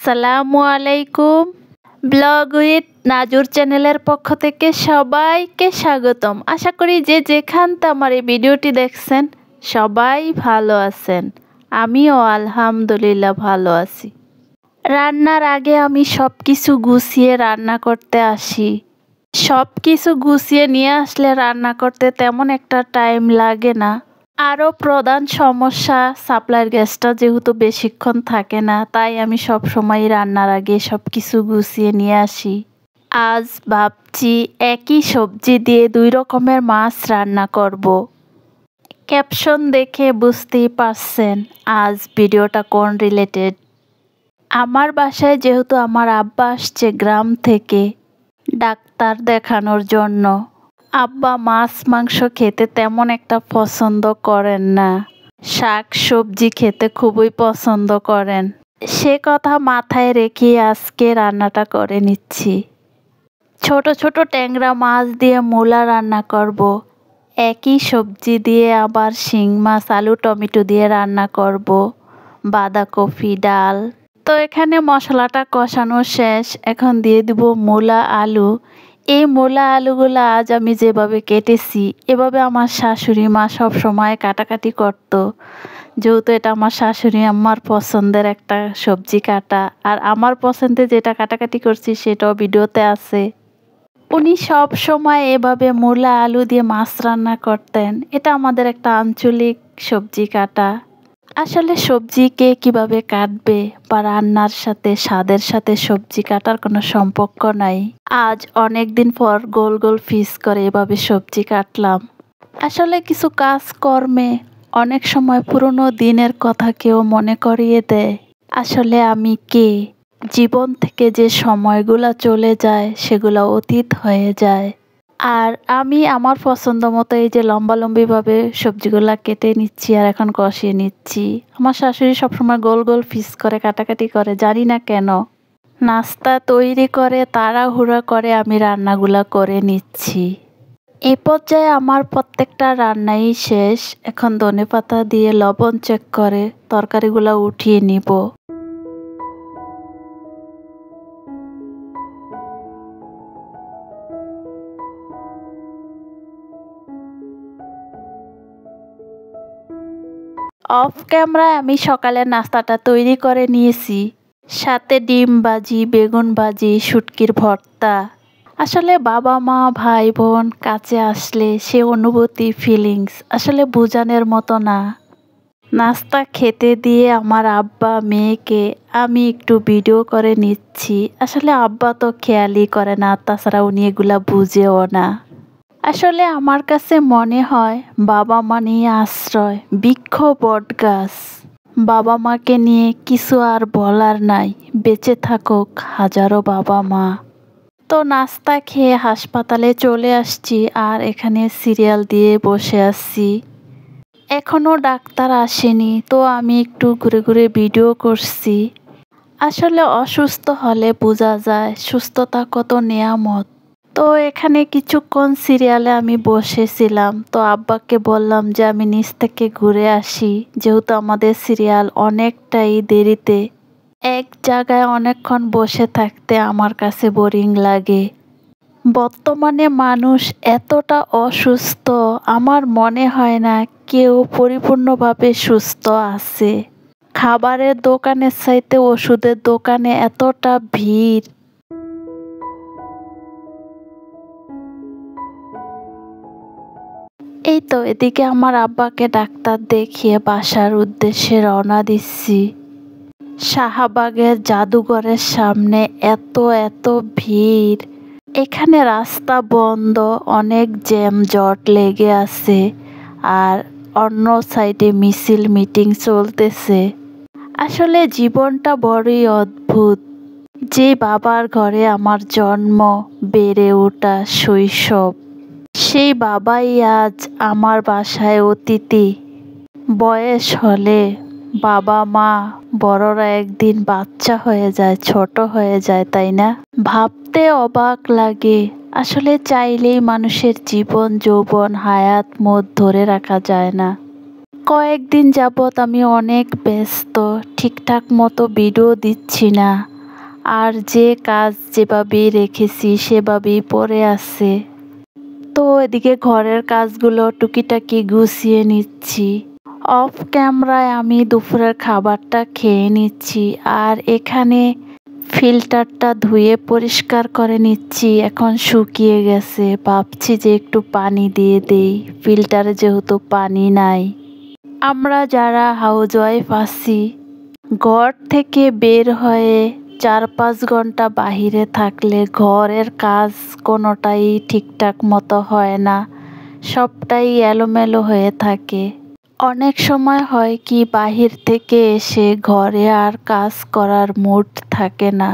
আসসালামু আলাইকুম। Blog with নাজুর চ্যানেলের পক্ষ থেকে সবাইকে স্বাগতম। আশা করি যে যেখানতে আমার এই ভিডিওটি দেখছেন সবাই ভালো আছেন। আমিও আলহামদুলিল্লাহ ভালো আছি। রান্নার আগে আমি সব কিছু গুছিয়ে রান্না করতে আসি। সব কিছু গুছিয়ে নিয়ে আসলে রান্না করতে তেমন একটা টাইম লাগে না। আরও প্রধান সমস্যা সাপ্লাইয়ের গ্যাসটা যেহেতু বেশিক্ষণ থাকে না, তাই আমি সব সময় রান্নার আগে সব কিছু গুছিয়ে নিয়ে আসি। আজ ভাবছি একই সবজি দিয়ে 2 রকমের মাছ রান্না করব। ক্যাপশন দেখে বুঝতেই পারছেন আজ ভিডিওটা কোন রিলেটেড। আমার বাসায় যেহেতু আমার আব্বা আসছে গ্রাম থেকে ডাক্তার দেখানোর জন্য, আব্বা মাছ মাংস খেতে তেমন একটা পছন্দ করেন না, শাক সবজি খেতে খুবই পছন্দ করেন। সে কথা মাথায় রেখে আজকে রান্নাটা করে নিচ্ছি। ছোট ছোট ট্যাংরা মাছ দিয়ে মূলা রান্না করব। একই সবজি দিয়ে আবার শিং মাছ আলু টমেটো দিয়ে রান্না করব, বাঁধাকপি ডাল। তো এখানে মশলাটা কষানো শেষ, এখন দিয়ে দিব মূলা আলু। এই মূলা আলুগুলো আজ আমি যেভাবে কেটেছি এভাবে আমার শাশুড়ি মা সব সময় কাটাকাটি করতো, যেহেতু এটা আমার শাশুড়ি আমার পছন্দের একটা সবজি কাটা। আর আমার পছন্দে যেটা কাটাকাটি করছি সেটাও ভিডিওতে আছে। উনি সব সময় এভাবে মূলা আলু দিয়ে মাছ রান্না করতেন। এটা আমাদের একটা আঞ্চলিক সবজি কাটা। আসলে সবজি কে কীভাবে কাটবে বা রান্নার সাথে স্বাদের সাথে সবজি কাটার কোনো সম্পর্ক নাই। আজ অনেক দিন পর গোল গোল পিস করে এভাবে সবজি কাটলাম। আসলে কিছু কাজকর্মে অনেক সময় পুরনো দিনের কথা কেউ মনে করিয়ে দেয়। আসলে আমি কে, জীবন থেকে যে সময়গুলো চলে যায় সেগুলো অতীত হয়ে যায়। আর আমি আমার পছন্দ মতো এই যে লম্বালম্বিভাবে সবজিগুলা কেটে নিচ্ছি আর এখন কষিয়ে নিচ্ছি। আমার শাশুড়ি সবসময় গোল গোল পিস করে কাটাকাটি করে, জানি না কেন। নাস্তা তৈরি করে তাড়াহুড়া করে আমি রান্নাগুলা করে নিচ্ছি। এই পর্যায়ে আমার প্রত্যেকটা রান্নাই শেষ। এখন ধনেপাতা দিয়ে লবণ চেক করে তরকারিগুলা উঠিয়ে নিব। অফ ক্যামেরায় আমি সকালের নাস্তাটা তৈরি করে নিয়েছি, সাথে ডিম ভাজি, বেগুন ভাজি, শুটকির ভর্তা। আসলে বাবা মা ভাই বোন কাছে আসলে সে অনুভূতি ফিলিংস আসলে বোঝানোর মতো না। নাস্তা খেতে দিয়ে আমার আব্বা মেয়েকে আমি একটু ভিডিও করে নিচ্ছি। আসলে আব্বা তো খেয়ালই করে না, তাছাড়া উনি এগুলা বুঝেও না। আসলে আমার কাছে মনে হয় বাবা মা নিয়ে আশ্রয় বৃক্ষ বট গাছ। বাবা মাকে নিয়ে কিছু আর বলার নাই, বেঁচে থাকুক হাজারো বাবা মা। তো নাস্তা খেয়ে হাসপাতালে চলে আসছি আর এখানে সিরিয়াল দিয়ে বসে আছি। এখনও ডাক্তার আসেনি, তো আমি একটু ঘুরে ঘুরে ভিডিও করছি। আসলে অসুস্থ হলে বোঝা যায় সুস্থতা কত নেয়ামত। তো এখানে কিছুক্ষণ সিরিয়ালে আমি বসেছিলাম, তো আব্বাকে বললাম যে আমি নিচ থেকে ঘুরে আসি, যেহেতু আমাদের সিরিয়াল অনেকটাই দেরিতে। এক জায়গায় অনেকক্ষণ বসে থাকতে আমার কাছে বোরিং লাগে। বর্তমানে মানুষ এতটা অসুস্থ, আমার মনে হয় না কেউ পরিপূর্ণভাবে সুস্থ আছে। খাবারের দোকানের চাইতে ওষুধের দোকানে এতটা ভিড়। এই তো এদিকে আমার আব্বাকে ডাক্তার দেখিয়ে বাসার উদ্দেশ্যে রওনা দিচ্ছি। শাহবাগের জাদুঘরের সামনে এত ভিড়, এখানে রাস্তা বন্ধ, অনেক জ্যাম জট লেগে আছে। আর অন্য সাইডে মিছিল মিটিং চলতেছে। আসলে জীবনটা বড়ই অদ্ভুত। যে বাবার ঘরে আমার জন্ম, বেড়ে ওঠা শৈশব, সেই বাবাই আজ আমার বাসায় অতিথি। বয়স হলে বাবা মা বড়রা একদিন বাচ্চা হয়ে যায়, ছোট হয়ে যায়, তাই না? ভাবতে অবাক লাগে। আসলে চাইলেই মানুষের জীবন যৌবন হায়াত মোদ ধরে রাখা যায় না। কয়েকদিন যাবৎ আমি অনেক ব্যস্ত, ঠিকঠাক মতো ভিডিও দিচ্ছি না। আর যে কাজ যেভাবেই রেখেছি সেভাবেই পড়ে আছে। তো এদিকে ঘরের কাজগুলো টুকিটাকি গুছিয়ে নিচ্ছি। অফ ক্যামেরায় আমি দুপুরের খাবারটা খেয়ে নিচ্ছি আর এখানে ফিল্টারটা ধুয়ে পরিষ্কার করে নিচ্ছি। এখন শুকিয়ে গেছে, ভাবছি যে একটু পানি দিয়ে দেই, ফিল্টারে যেহেতু পানি নাই। আমরা যারা হাউসওয়াইফ আছি, ঘর থেকে বের হয়ে 4-5 ঘন্টা বাহিরে থাকলে ঘরের কাজ কোনোটাই ঠিকঠাক মতো হয় না, সবটাই এলোমেলো হয়ে থাকে। অনেক সময় হয় কি বাহির থেকে এসে ঘরে আর কাজ করার মুড থাকে না।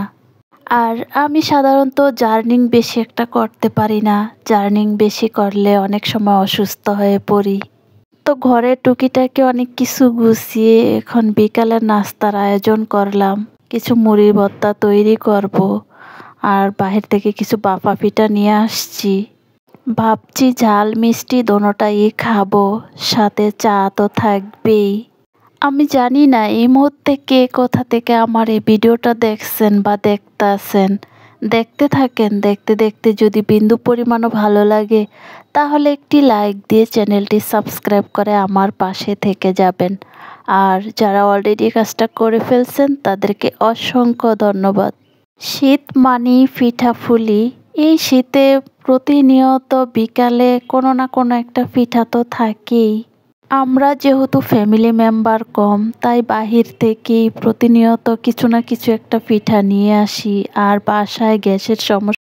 আর আমি সাধারণত জার্নিং বেশি একটা করতে পারি না, জার্নিং বেশি করলে অনেক সময় অসুস্থ হয়ে পড়ি। তো ঘরে টুকিটাকি অনেক কিছু গুছিয়ে এখন বিকালের নাস্তার আয়োজন করলাম। কিছু মুড়ি ভর্তা তৈরি করব আর বাহির থেকে কিছু বাফা পিঠা নিয়ে আসছি। ভাবছি ঝাল মিষ্টি দোনোটাই খাবো, সাথে চা তো থাকবেই। আমি জানি না এই মুহূর্তে কে কোথা থেকে আমার এই ভিডিওটা দেখছেন বা দেখতাছেন। দেখতে থাকেন, দেখতে দেখতে যদি বিন্দু পরিমাণও ভালো লাগে তাহলে একটি লাইক দিয়ে চ্যানেলটি সাবস্ক্রাইব করে আমার পাশে থেকে যাবেন। আর যারা অলরেডি কাজটা করে ফেলছেন তাদেরকে অসংখ্য ধন্যবাদ। শীত মানেই পিঠাপুলি। এই শীতে প্রতিনিয়ত বিকালে কোনো না কোনো একটা পিঠা তো থাকেই। আমরা যেহেতু ফ্যামিলি মেম্বার কম, তাই বাহির থেকেই প্রতিনিয়ত কিছু না কিছু একটা পিঠা নিয়ে আসি। আর বাসায় গ্যাসের সমস্যা